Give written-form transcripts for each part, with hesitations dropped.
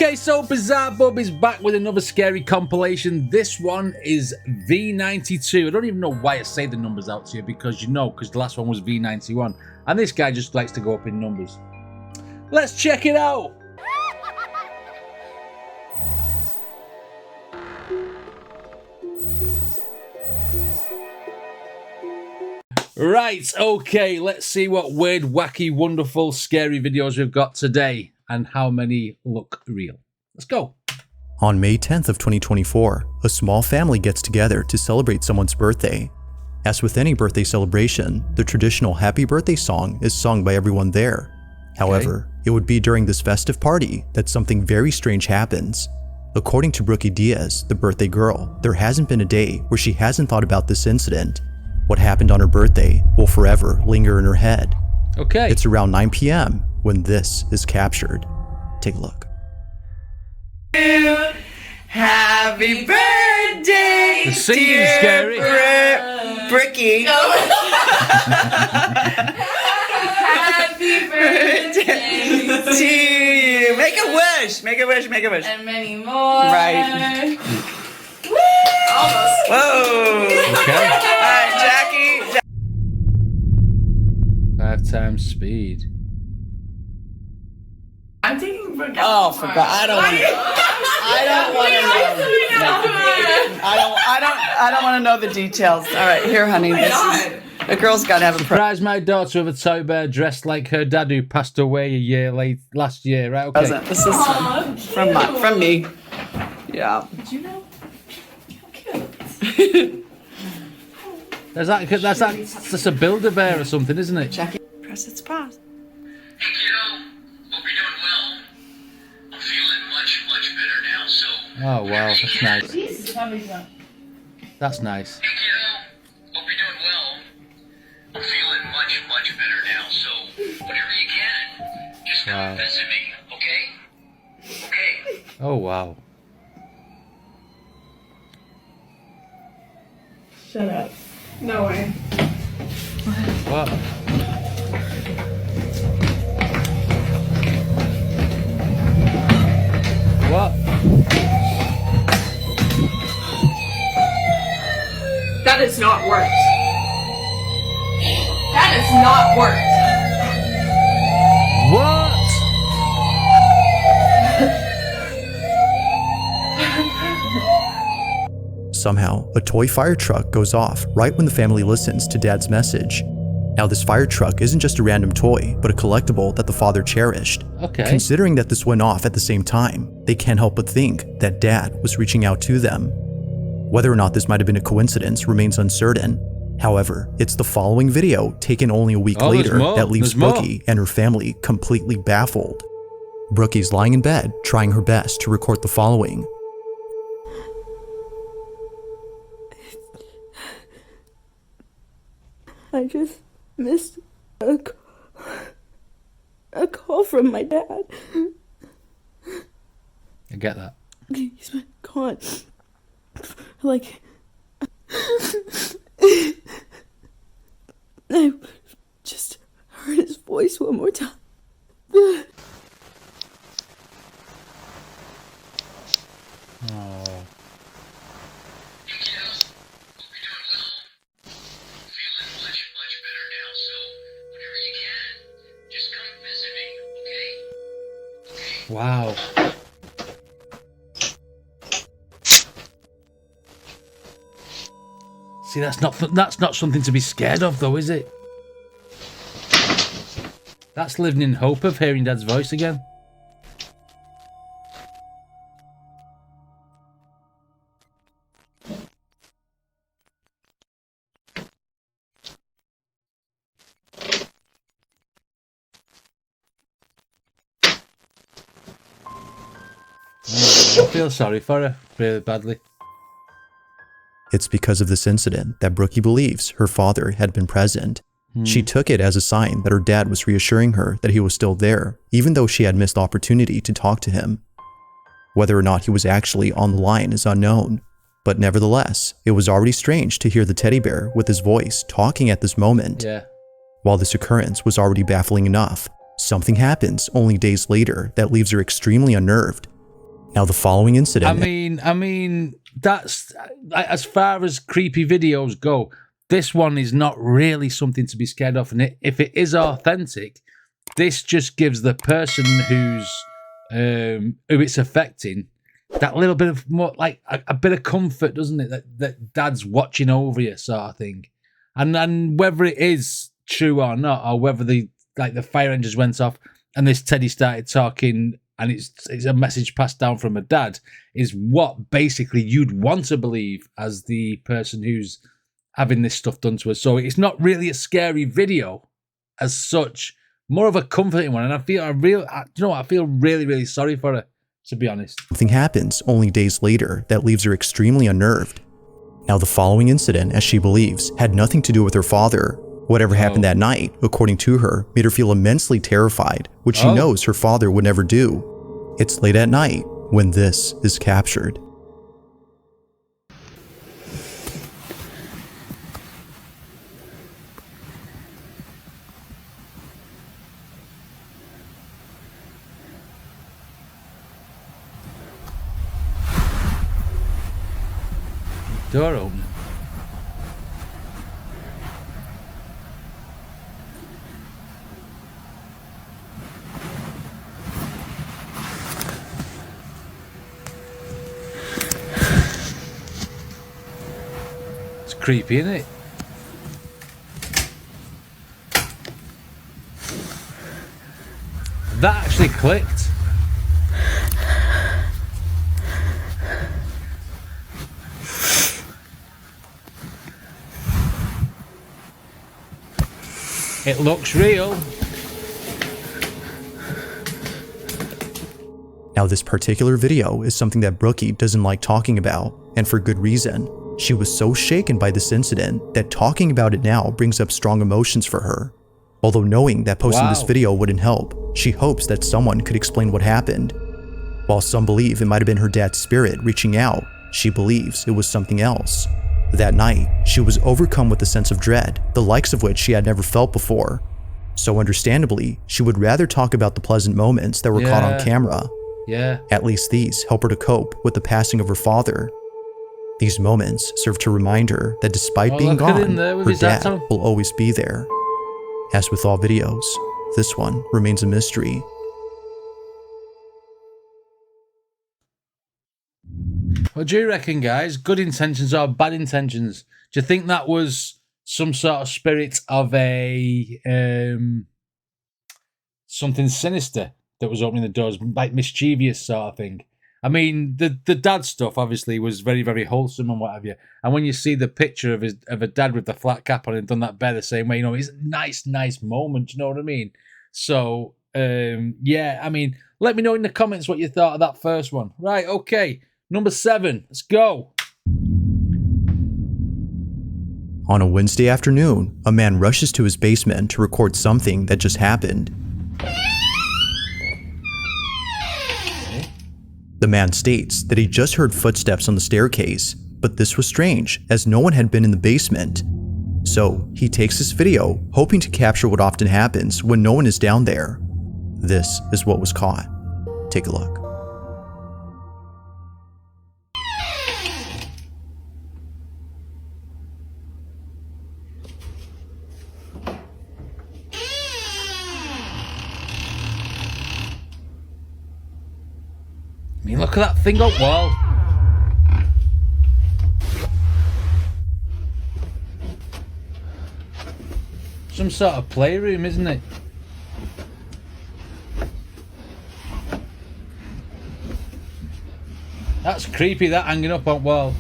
Okay, so Bizarre Bub is back with another scary compilation. This one is V92. I don't even know why I say the numbers out to you, because you know, because the last one was V91. And this guy just likes to go up in numbers. Let's check it out. Right, okay, let's see what weird, wacky, wonderful, scary videos we've got today and how many look real. Let's go. On May 10th of 2024, a small family gets together to celebrate someone's birthday. As with any birthday celebration, the traditional happy birthday song is sung by everyone there. However, it would be during this festive party that something very strange happens. According to Brookie Diaz, the birthday girl, there hasn't been a day where she hasn't thought about this incident. What happened on her birthday will forever linger in her head. Okay. It's around 9 p.m. when this is captured. Take a look. Happy birthday, The singing is scary. Brookie. Happy birthday to you. Make a wish. Make a wish. Make a wish. And many more. Right. Woo! Almost. Whoa. Okay. All right, Jackie. 5 times speed. I'm taking for Oh, for God! I don't want to. I don't want to know the details. All right, here, honey. This is a girl's got to have a Surprise my daughter with a toy bear dressed like her dad who passed away a year last year. Right? Okay. present. This is from me. Yeah. Did you know? How cute. That's a Build-A-Bear or something, isn't it? Jackie, press its pause. Hey kiddo, hope you're doing well. I'm feeling much better now, so... Oh wow, that's nice. Jesus, how many times? That's nice. Hey kiddo, hope you're doing well. I'm feeling much better now, so whatever you can, just come Wow. visit me, okay? Okay. Oh wow. Shut up. No way. What? What? That is not worked. That is not worked. What? Somehow, a toy fire truck goes off right when the family listens to Dad's message. Now, this fire truck isn't just a random toy, but a collectible that the father cherished. Okay. Considering that this went off at the same time, they can't help but think that Dad was reaching out to them. Whether or not this might have been a coincidence remains uncertain. However, it's the following video, taken only a week Oh, there's later, more. that leaves There's more. Brookie and her family completely baffled. Brookie's lying in bed, trying her best to record the following. I just missed a call from my dad. I get that. He's been gone. Like, I just heard his voice one more time. Oh. Hey kiddo, hope you're doing well. I'm feeling much better now, so whatever you can, just come visit me, okay? Okay. Wow. See, that's not something to be scared of, though, is it? That's living in hope of hearing Dad's voice again. I feel sorry for her, really badly. It's because of this incident that Brookie believes her father had been present. She took it as a sign that her dad was reassuring her that he was still there, even though she had missed the opportunity to talk to him. Whether or not he was actually on the line is unknown, but nevertheless, it was already strange to hear the teddy bear with his voice talking at this moment. Yeah. While this occurrence was already baffling enough, something happens only days later that leaves her extremely unnerved. Now, the following incident. I mean, that's as far as creepy videos go. This one is not really something to be scared of, and if it is authentic, this just gives the person who it's affecting that little bit of more, like a bit of comfort, doesn't it? That dad's watching over you, sort of thing. And whether it is true or not, or whether the fire engines went off and this Teddy started talking, and it's a message passed down from a dad, is what basically you'd want to believe as the person who's having this stuff done to us. So it's not really a scary video as such, more of a comforting one. And I feel really, really sorry for her, to be honest. Something happens only days later that leaves her extremely unnerved. Now, the following incident, as she believes, had nothing to do with her father. Whatever happened that night, according to her, made her feel immensely terrified, which she knows her father would never do. It's late at night when this is captured. Door open. It's creepy, isn't it? That actually clicked. It looks real. Now, this particular video is something that Brookie doesn't like talking about, and for good reason. She was so shaken by this incident that talking about it now brings up strong emotions for her. Although knowing that posting this video wouldn't help, she hopes that someone could explain what happened. While some believe it might have been her dad's spirit reaching out, she believes it was something else. That night, she was overcome with a sense of dread, the likes of which she had never felt before. So understandably, she would rather talk about the pleasant moments that were caught on camera. Yeah. At least these help her to cope with the passing of her father. These moments serve to remind her that despite being gone, her dad will always be there. As with all videos, this one remains a mystery. What do you reckon, guys? Good intentions or bad intentions? Do you think that was some sort of spirit of a something sinister that was opening the doors, like mischievous sort of thing? I mean, the dad stuff obviously was very, very wholesome and what have you. And when you see the picture of a dad with the flat cap on and done that bear the same way, it's a nice moment. You know what I mean? So yeah, I mean, let me know in the comments what you thought of that first one. Right, okay. Number 7, let's go. On a Wednesday afternoon, a man rushes to his basement to record something that just happened. The man states that he just heard footsteps on the staircase, but this was strange as no one had been in the basement. So he takes this video, hoping to capture what often happens when no one is down there. This is what was caught. Take a look. I mean, look at that thing up wall. Some sort of playroom, isn't it? That's creepy, that hanging up on wall.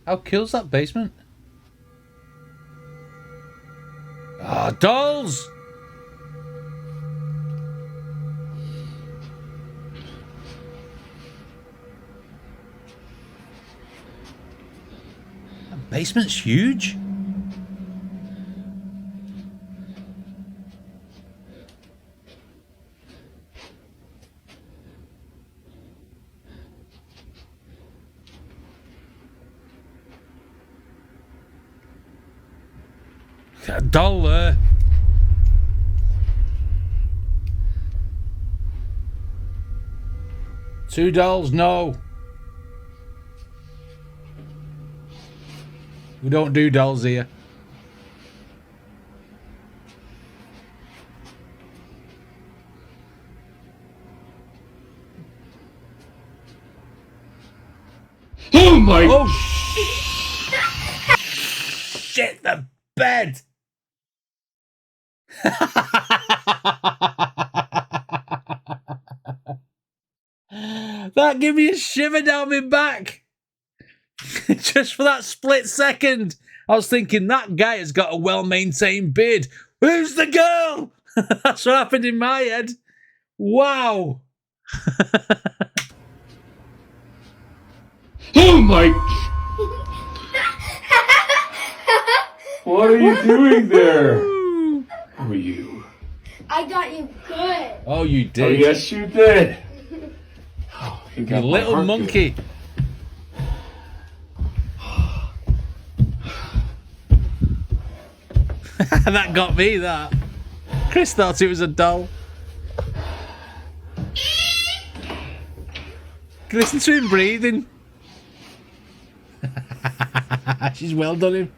How cool's that basement? Ah, dolls! That basement's huge. A doll there. Two dolls, no. We don't do dolls here. Oh my! Oh shit! The bed. That gave me a shiver down my back. Just for that split second, I was thinking that guy has got a well-maintained beard. Who's the girl? That's what happened in my head. Wow. Oh my! What are you doing there? Who are you? I got you good. Oh, you did. Oh yes, you did. Oh, you You got my little heart monkey. That got me, that. Chris thought it was a doll. Listen to him breathing. She's well done him.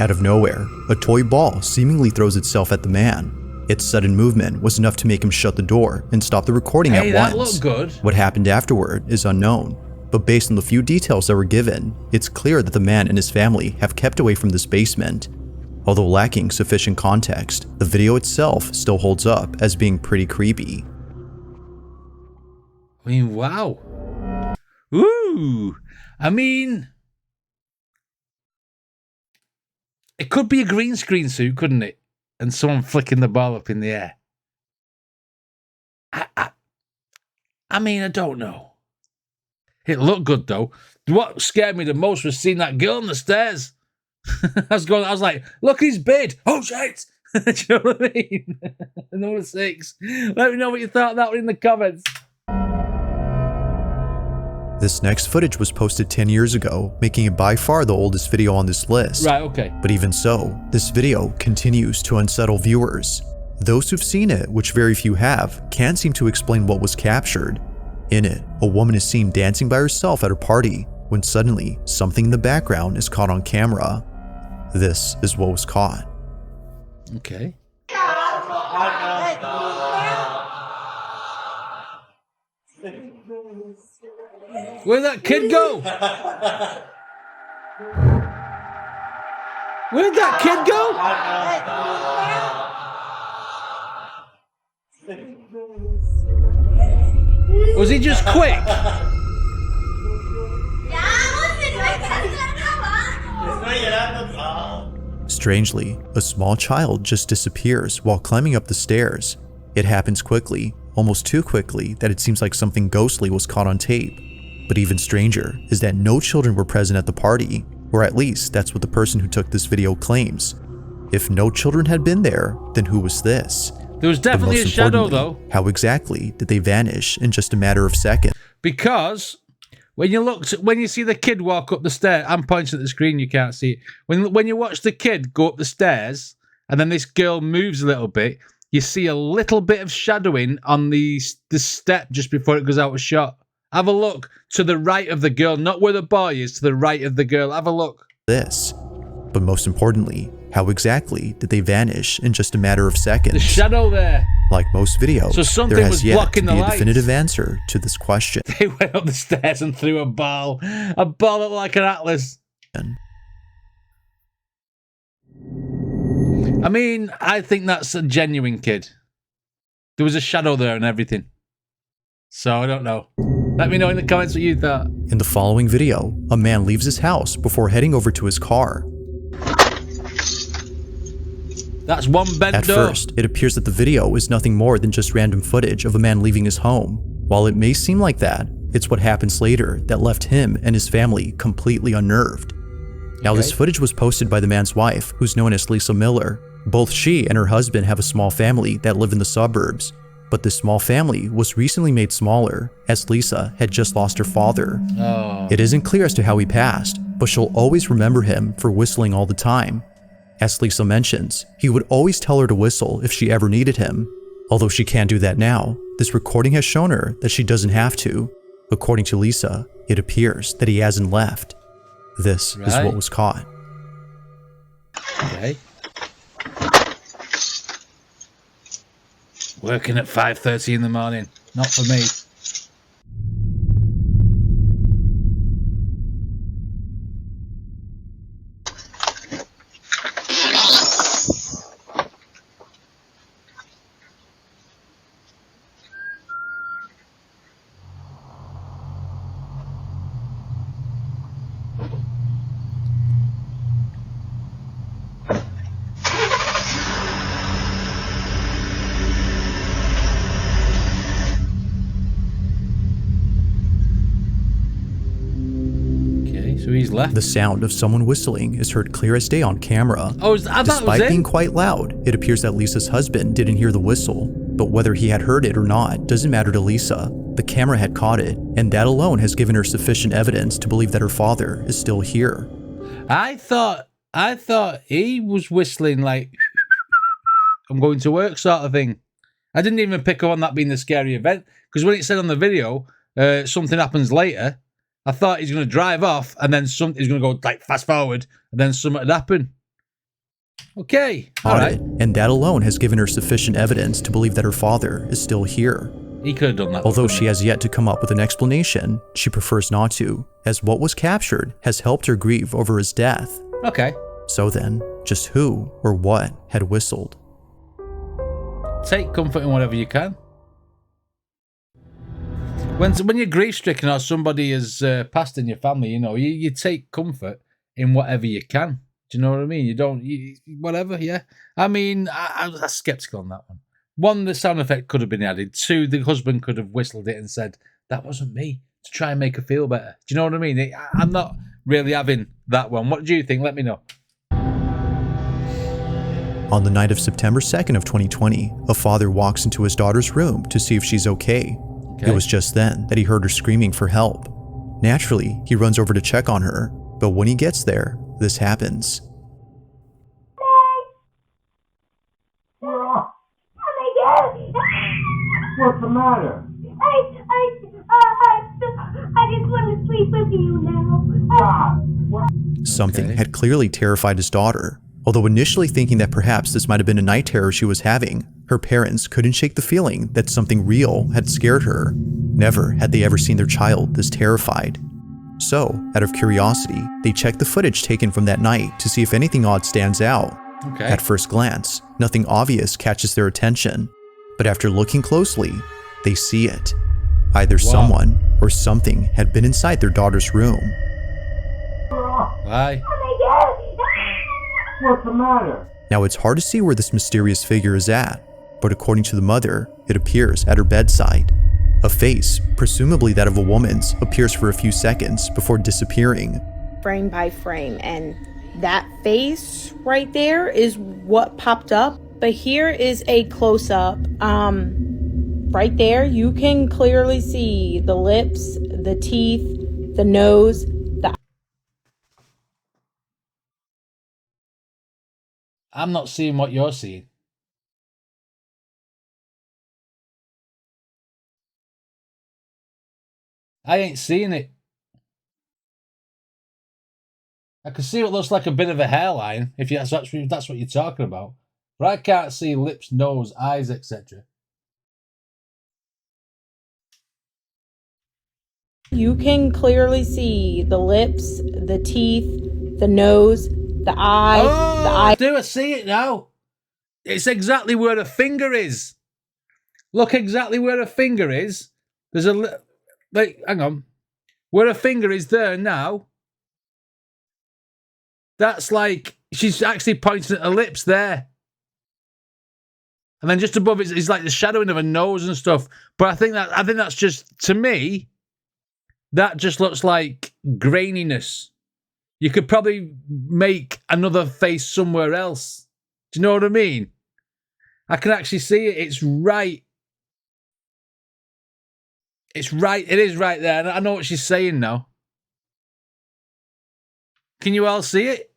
Out of nowhere, a toy ball seemingly throws itself at the man. Its sudden movement was enough to make him shut the door and stop the recording Hey, at that once. looked good. What happened afterward is unknown, but based on the few details that were given, it's clear that the man and his family have kept away from this basement. Although lacking sufficient context, the video itself still holds up as being pretty creepy. I mean, wow. Ooh. I mean, it could be a green screen suit, couldn't it? And someone flicking the ball up in the air. I mean, I don't know. It looked good though. What scared me the most was seeing that girl on the stairs. I was like, look, his beard. Oh shit! Do you know what I mean? Number 6. Let me know what you thought of that one in the comments. This next footage was posted 10 years ago, making it by far the oldest video on this list. Right, okay. But even so, this video continues to unsettle viewers. Those who've seen it, which very few have, can't seem to explain what was captured. In it, a woman is seen dancing by herself at a party, when suddenly, something in the background is caught on camera. This is what was caught. Okay. Where'd that kid go? Where'd that kid go? Was he just quick? Strangely, a small child just disappears while climbing up the stairs. It happens quickly, almost too quickly that it seems like something ghostly was caught on tape. But even stranger is that no children were present at the party, or at least that's what the person who took this video claims. If no children had been there, then who was this? There was definitely a shadow though. How exactly did they vanish in just a matter of seconds? Because when you see the kid walk up the stairs, I'm pointing at the screen, you can't see it. When you watch the kid go up the stairs and then this girl moves a little bit, you see a little bit of shadowing on the step just before it goes out of shot. Have a look to the right of the girl, not where the boy is, to the right of the girl. Have a look. But most importantly, how exactly did they vanish in just a matter of seconds? The shadow there. Like most videos, So something there was has yet to blocking be the a lights. definitive answer to this question. They went up the stairs and threw a ball. A ball that looked like an atlas. I mean, I think that's a genuine kid. There was a shadow there and everything. So I don't know. Let me know in the comments what you thought. In the following video, a man leaves his house before heading over to his car. That's one bent At door. first, it appears that the video is nothing more than just random footage of a man leaving his home. While it may seem like that, it's what happens later that left him and his family completely unnerved. Now, this footage was posted by the man's wife, who's known as Lisa Miller, Both she and her husband have a small family that live in the suburbs, but this small family was recently made smaller as Lisa had just lost her father. Oh. It isn't clear as to how he passed, but she'll always remember him for whistling all the time. As Lisa mentions, he would always tell her to whistle if she ever needed him. Although she can't do that now, this recording has shown her that she doesn't have to. According to Lisa, it appears that he hasn't left. This is what was caught. Okay. Working at 5:30 in the morning. Not for me. So he's left. The sound of someone whistling is heard clear as day on camera. Oh, I thought Despite it was being him. quite loud, it appears that Lisa's husband didn't hear the whistle. But whether he had heard it or not doesn't matter to Lisa. The camera had caught it, and that alone has given her sufficient evidence to believe that her father is still here. I thought he was whistling like I'm going to work sort of thing. I didn't even pick up on that being the scary event, because when it said on the video something happens later, I thought he's going to drive off and then he's going to go like fast forward and then something would happen. Okay, all right. And that alone has given her sufficient evidence to believe that her father is still here. He could have done that. Although she has yet to come up with an explanation, she prefers not to, as what was captured has helped her grieve over his death. Okay. So then, just who or what had whistled? Take comfort in whatever you can. When you're grief-stricken or somebody has passed in your family, you know, you take comfort in whatever you can. Do you know what I mean? You don't, whatever, yeah. I mean, I was skeptical on that one. One, the sound effect could have been added. Two, the husband could have whistled it and said, that wasn't me, to try and make her feel better. Do you know what I mean? I'm not really having that one. What do you think? Let me know. On the night of September 2nd of 2020, a father walks into his daughter's room to see if she's okay. It was just then that he heard her screaming for help. Naturally, he runs over to check on her, but when he gets there, this happens. What's the matter? I just want to sleep with you now. Something had clearly terrified his daughter. Although initially thinking that perhaps this might have been a night terror she was having, her parents couldn't shake the feeling that something real had scared her. Never had they ever seen their child this terrified. So, out of curiosity, they checked the footage taken from that night to see if anything odd stands out. Okay. At first glance, nothing obvious catches their attention, but after looking closely, they see it. Either someone or something had been inside their daughter's room. Why? What's the matter? Now it's hard to see where this mysterious figure is at, but according to the mother, it appears at her bedside. A face, presumably that of a woman's, appears for a few seconds before disappearing. Frame by frame, and that face right there is what popped up. But here is a close-up. Right there, you can clearly see the lips, the teeth, the nose, the... I'm not seeing what you're seeing. I ain't seeing it. I can see what looks like a bit of a hairline, if that's what you're talking about. But I can't see lips, nose, eyes, etc. You can clearly see the lips, the teeth, the nose, the eye, the eye. Do I see it now? It's exactly where a finger is. Look exactly where a finger is. There's a... Like, hang on. Where a finger is there now. That's like... She's actually pointing at her lips there. And then just above it is like the shadowing of a nose and stuff. But I think that's just, to me, that just looks like graininess. You could probably make another face somewhere else. Do you know what I mean? I can actually see it. It's right. It's right. It is right there. I know what she's saying now. Can you all see it?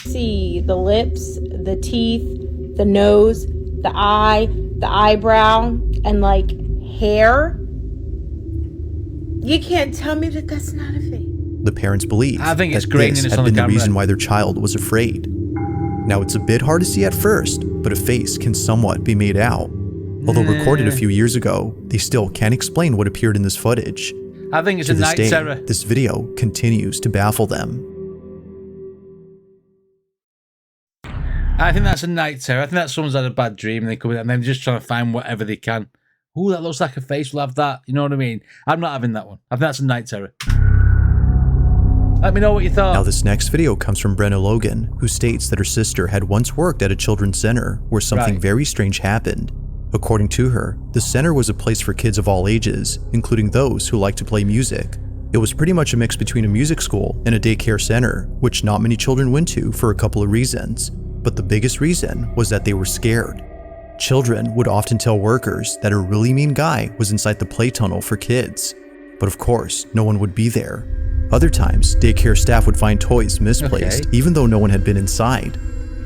See the lips, the teeth, the nose, the eye, the eyebrow, and like hair. You can't tell me that that's not a face. The parents believe I think it's that graining this us had on the been the camera. reason why their child was afraid. Now, it's a bit hard to see at first, but a face can somewhat be made out. Although recorded a few years ago, they still can't explain what appeared in this footage. I think it's To a this night day, terror. this video continues to baffle them. I think that's a night terror. I think that someone's had a bad dream and they come in and they're just trying to find whatever they can. Ooh, that looks like a face. We'll have that. You know what I mean? I'm not having that one. I think that's a night terror. Let me know what you thought. Now, this next video comes from Brenna Logan, who states that her sister had once worked at a children's center where something Right. very strange happened. According to her, the center was a place for kids of all ages, including those who like to play music. It was pretty much a mix between a music school and a daycare center, which not many children went to for a couple of reasons. But the biggest reason was that they were scared. Children would often tell workers that a really mean guy was inside the play tunnel for kids. But of course, no one would be there. Other times, daycare staff would find toys misplaced, even though no one had been inside.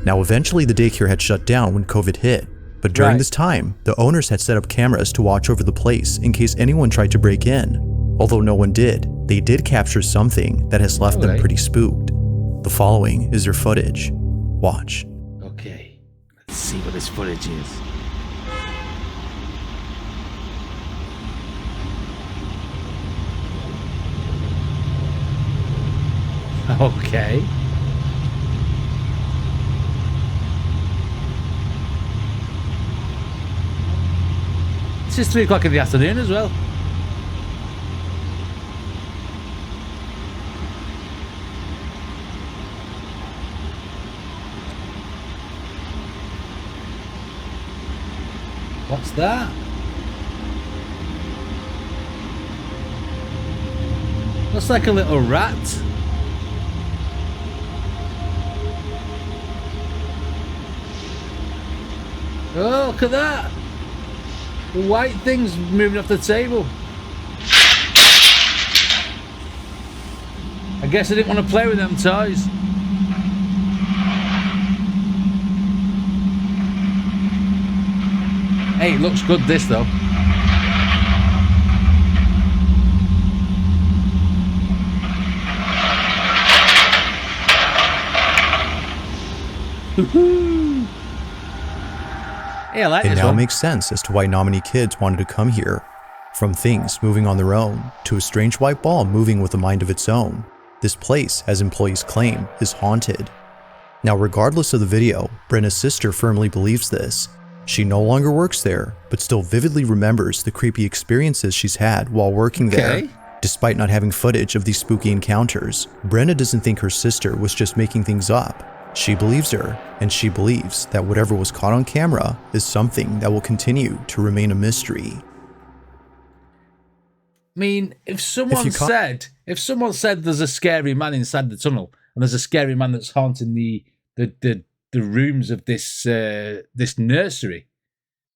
Now, eventually the daycare had shut down when COVID hit. But during Right. this time, the owners had set up cameras to watch over the place in case anyone tried to break in. Although no one did, they did capture something that has left them Okay. pretty spooked. The following is their footage. Watch. Okay. Let's see what this footage is. Okay. It's just 3 o'clock in the afternoon as well. What's that? Looks like a little rat. Oh, look at that. The white thing's moving off the table. I guess I didn't want to play with them toys. Hey, it looks good this though. Hey, I like It this now one. makes sense as to why not many kids wanted to come here. From things moving on their own, to a strange white ball moving with a mind of its own, this place, as employees claim, is haunted. Now, regardless of the video, Brenna's sister firmly believes this. She no longer works there, but still vividly remembers the creepy experiences she's had while working there. Okay. Despite not having footage of these spooky encounters, Brenna doesn't think her sister was just making things up. She believes her, and she believes that whatever was caught on camera is something that will continue to remain a mystery. I mean, if someone ca- said there's a scary man inside the tunnel and there's a scary man that's haunting the rooms of this this nursery,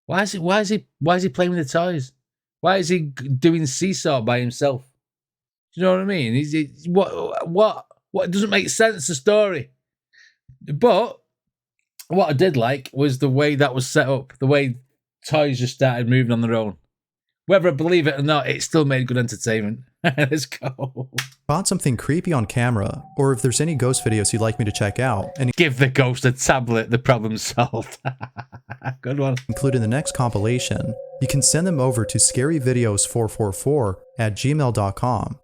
why is he playing with the toys? Why is he doing seesaw by himself? Do you know what I mean? What it doesn't make sense, the story. But what I did like was the way that was set up, the way toys just started moving on their own. Whether I believe it or not, it still made good entertainment. Let's go. Caught something creepy on camera, or if there's any ghost videos you'd like me to check out and Give the ghost a tablet, the problem's solved. Good one. include in the next compilation, you can send them over to scaryvideos444@gmail.com.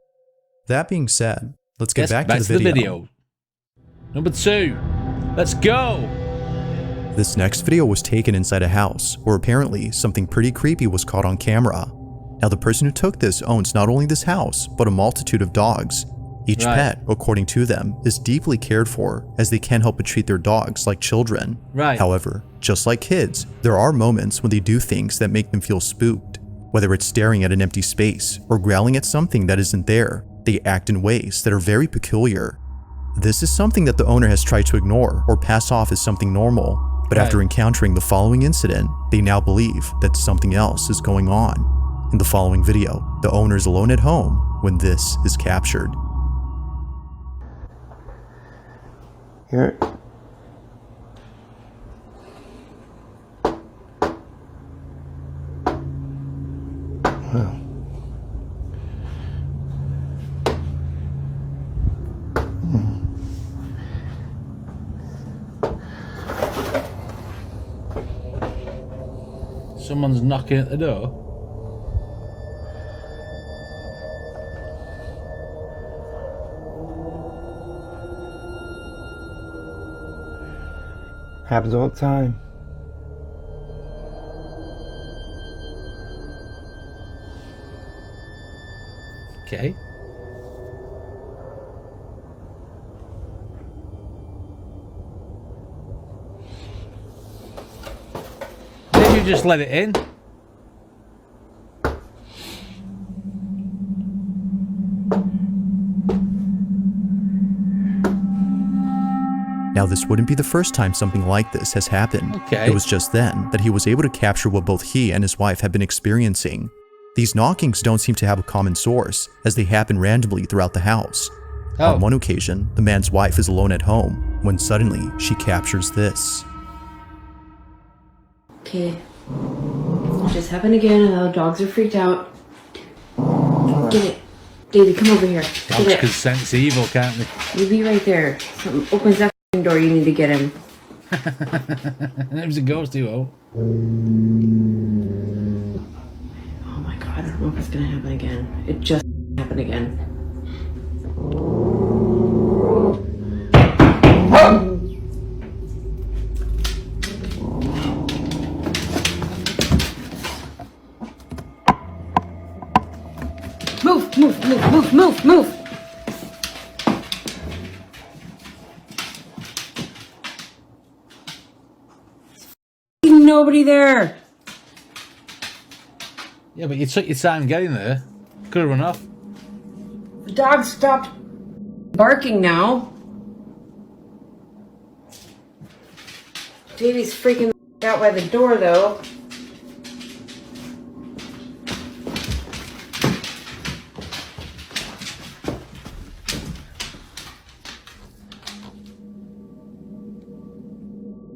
That being said, let's get back to the video. Number 2. Let's go. This next video was taken inside a house where apparently something pretty creepy was caught on camera. Now, the person who took this owns not only this house, but a multitude of dogs. Each Right. pet, according to them, is deeply cared for, as they can't help but treat their dogs like children. Right. However, just like kids, there are moments when they do things that make them feel spooked. Whether it's staring at an empty space or growling at something that isn't there, they act in ways that are very peculiar. This is something that the owner has tried to ignore or pass off as something normal, but after encountering the following incident, they now believe that something else is going on. In the following video, the owner is alone at home when this is captured. Here. Wow. Someone's knocking at the door. Happens all the time. Okay. Did you just let it in? Now, this wouldn't be the first time something like this has happened. Okay. It was just then that he was able to capture what both he and his wife had been experiencing. These knockings don't seem to have a common source, as they happen randomly throughout the house. On one occasion, the man's wife is alone at home, when suddenly she captures this. Okay. It just happened again and the dogs are freaked out. Get it. Davey, come over here. Dogs can sense evil, can't they? You be right there. Something opens that door, you need to get him. It was a ghost, oh. Oh my god, I don't know if it's gonna happen again. It just happened again. Move, move, move, move, move, move! Nobody there! Yeah, but you took your time getting there. Could have run off. The dog stopped barking now. Davey's freaking out by the door though.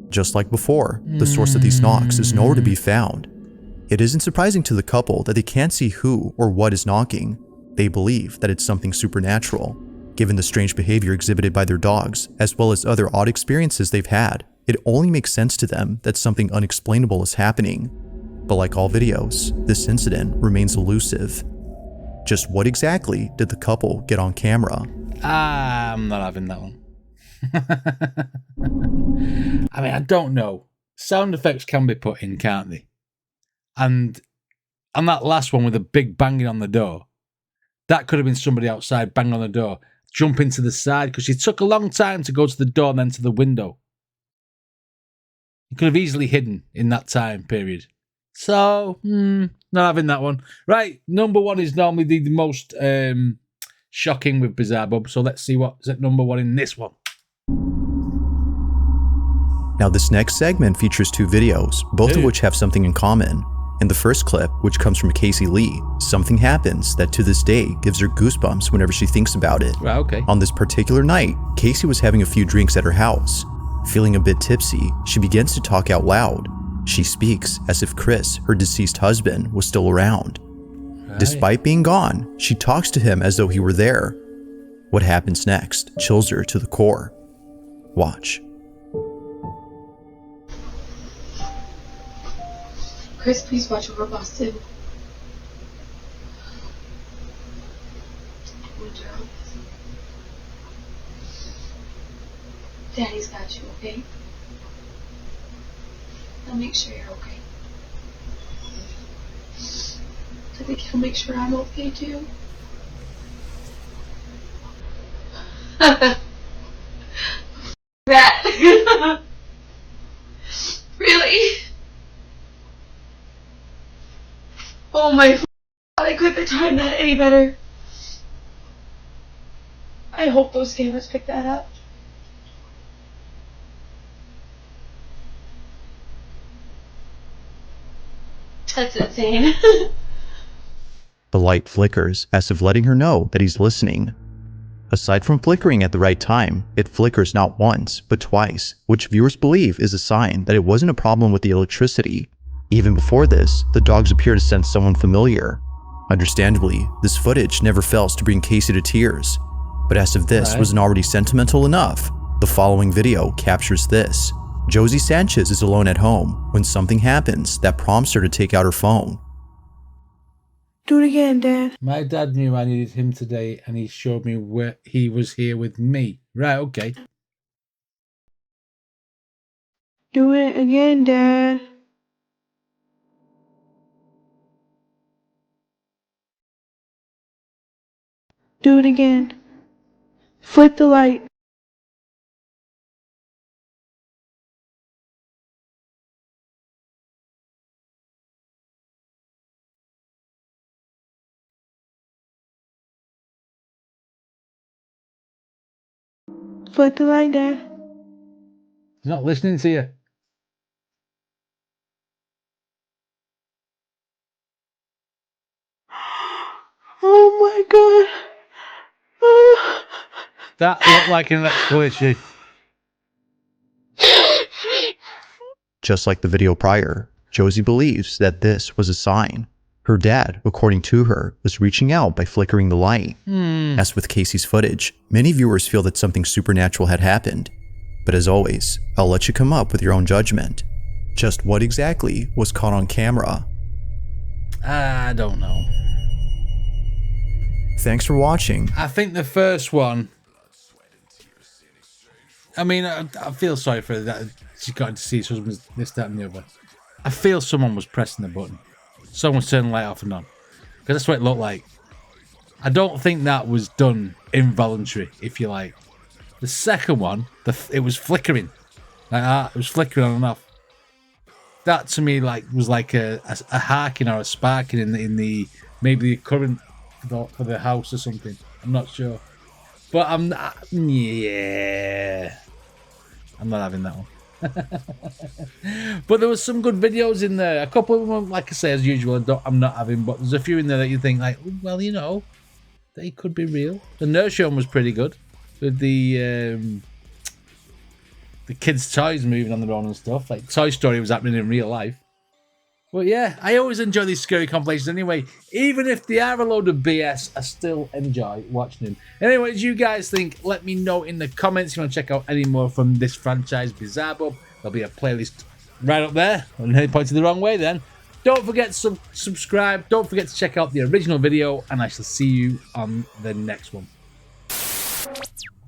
Just like before, the source of these knocks is nowhere to be found. It isn't surprising to the couple that they can't see who or what is knocking. They believe that it's something supernatural. Given the strange behavior exhibited by their dogs, as well as other odd experiences they've had, it only makes sense to them that something unexplainable is happening. But like all videos, this incident remains elusive. Just what exactly did the couple get on camera? I'm not having that one. I mean, I don't know. Sound effects can be put in, can't they? And on that last one with the big banging on the door, that could have been somebody outside banging on the door, jumping to the side, because she took a long time to go to the door and then to the window. You could have easily hidden in that time period. So, not having that one. Right, number one is normally the most shocking with Bizarre Bub. So let's see what's at number one in this one. Now, this next segment features two videos, both of which have something in common. In the first clip, which comes from Casey Lee, something happens that to this day gives her goosebumps whenever she thinks about it. Right, okay. On this particular night, Casey was having a few drinks at her house. Feeling a bit tipsy, she begins to talk out loud. She speaks as if Chris, her deceased husband, was still around. Right. Despite being gone, she talks to him as though he were there. What happens next chills her to the core. Watch. Chris, please watch over Boston. Daddy's got you, okay? I'll make sure you're okay. I think he'll make sure I'm okay too. That. Really? Oh my God, I couldn't have timed that any better. I hope those cameras pick that up. That's insane. The light flickers as if letting her know that he's listening. Aside from flickering at the right time, it flickers not once, but twice, which viewers believe is a sign that it wasn't a problem with the electricity. Even before this, the dogs appear to sense someone familiar. Understandably, this footage never fails to bring Casey to tears. But as if this wasn't already sentimental enough, the following video captures this. Josie Sanchez is alone at home when something happens that prompts her to take out her phone. Do it again, Dad. My dad knew I needed him today and he showed me where he was here with me. Right, okay. Do it again, Dad. Do it again. Flip the light. Flip the light, Dad. He's not listening to you. Oh my God. That looked like an electrical issue. Just like the video prior, Josie believes that this was a sign. Her dad, according to her, was reaching out by flickering the light. As with Casey's footage, many viewers feel that something supernatural had happened. But as always, I'll let you come up with your own judgment. Just what exactly was caught on camera? I don't know. Thanks for watching. I think the first one, I mean, I feel sorry for that. She got to see his husband, this, that, and the other. I feel someone was pressing the button. Someone's turning the light off and on. Because that's what it looked like. I don't think that was done involuntary, if you like. The second one, it was flickering. Like that. It was flickering on and off. That to me was like a harking or a sparking in the maybe the current for the house or something. I'm not sure. But I'm not having that one. But there was some good videos in there. A couple of them, like I say, as usual, I'm not having. But there's a few in there that you think, like, well, you know, they could be real. The nursery one was pretty good, with the kids' toys moving on their own and stuff. Like Toy Story was happening in real life. But yeah, I always enjoy these scary compilations anyway. Even if they are a load of BS, I still enjoy watching them. Anyway, what do you guys think? Let me know in the comments if you want to check out any more from this franchise, Bizarre BUB. There'll be a playlist right up there. And they pointed the wrong way then. Don't forget to subscribe. Don't forget to check out the original video. And I shall see you on the next one.